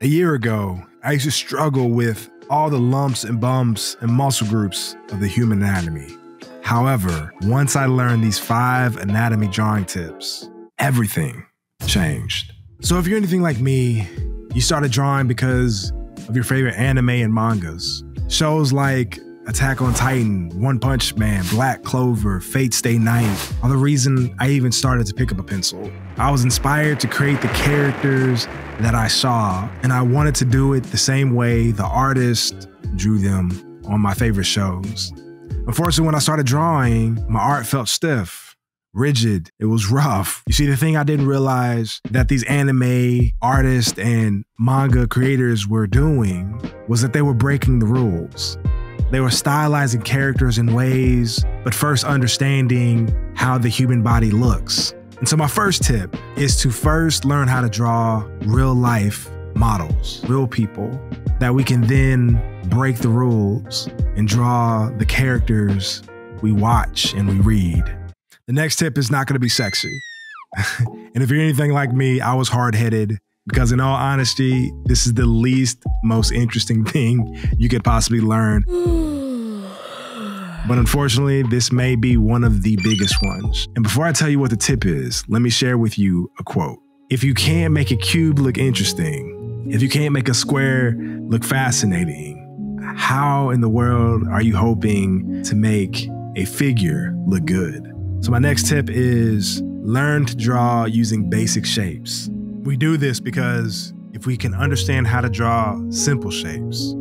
A year ago, I used to struggle with all the lumps and bumps and muscle groups of the human anatomy. However, once I learned these 5 anatomy drawing tips, everything changed. So if you're anything like me, you started drawing because of your favorite anime and mangas. Shows like Attack on Titan, One Punch Man, Black Clover, Fate Stay Night are the reason I even started to pick up a pencil. I was inspired to create the characters that I saw, and I wanted to do it the same way the artist drew them on my favorite shows. Unfortunately, when I started drawing, my art felt stiff, rigid, it was rough. You see, the thing I didn't realize that these anime artists and manga creators were doing was that they were breaking the rules. They were stylizing characters in ways, but first understanding how the human body looks. And so my first tip is to first learn how to draw real life models, real people, that we can then break the rules and draw the characters we watch and we read. The next tip is not going to be sexy. And if you're anything like me, I was hard-headed because in all honesty, this is the least most interesting thing you could possibly learn. But unfortunately, this may be one of the biggest ones. And before I tell you what the tip is, let me share with you a quote. If you can't make a cube look interesting, if you can't make a square look fascinating, how in the world are you hoping to make a figure look good? So my next tip is learn to draw using basic shapes. We do this because if we can understand how to draw simple shapes,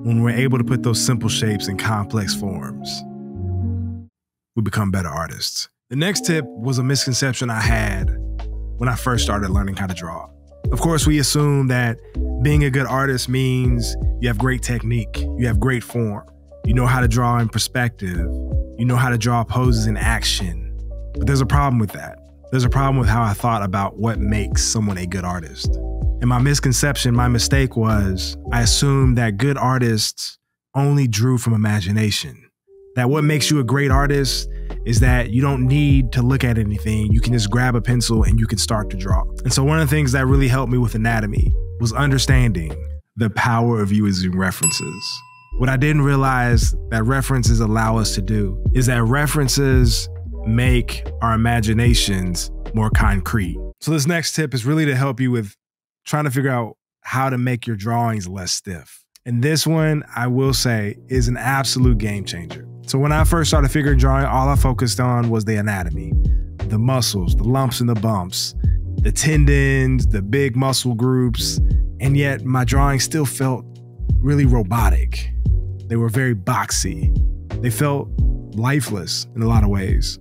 when we're able to put those simple shapes in complex forms, we become better artists. The next tip was a misconception I had when I first started learning how to draw. Of course, we assume that being a good artist means you have great technique, you have great form, you know how to draw in perspective, you know how to draw poses in action. But there's a problem with that. There's a problem with how I thought about what makes someone a good artist. And my misconception, my mistake was I assumed that good artists only drew from imagination. That what makes you a great artist is that you don't need to look at anything. You can just grab a pencil and you can start to draw. And so one of the things that really helped me with anatomy was understanding the power of using references. What I didn't realize that references allow us to do is that references make our imaginations more concrete. So this next tip is really to help you with trying to figure out how to make your drawings less stiff. And this one, I will say, is an absolute game changer. So when I first started figuring drawing, all I focused on was the anatomy, the muscles, the lumps and the bumps, the tendons, the big muscle groups, and yet my drawings still felt really robotic. They were very boxy. They felt lifeless in a lot of ways.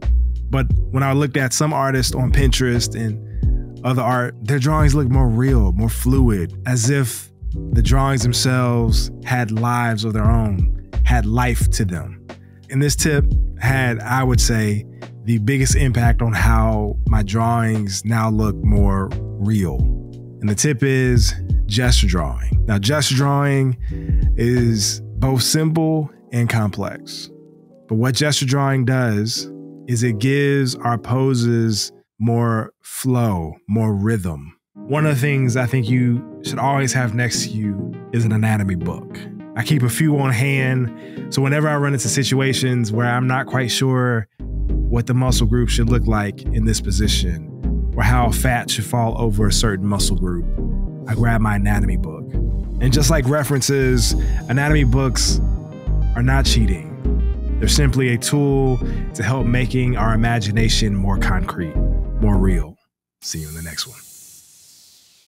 But when I looked at some artists on Pinterest and other art, their drawings looked more real, more fluid, as if the drawings themselves had lives of their own, had life to them. And this tip had, I would say, the biggest impact on how my drawings now look more real. And the tip is gesture drawing. Now, gesture drawing is both simple and complex. But what gesture drawing does is it gives our poses more flow, more rhythm. One of the things I think you should always have next to you is an anatomy book. I keep a few on hand, so whenever I run into situations where I'm not quite sure what the muscle group should look like in this position, or how fat should fall over a certain muscle group, I grab my anatomy book. And just like references, anatomy books are not cheating. They're simply a tool to help making our imagination more concrete, more real. See you in the next one.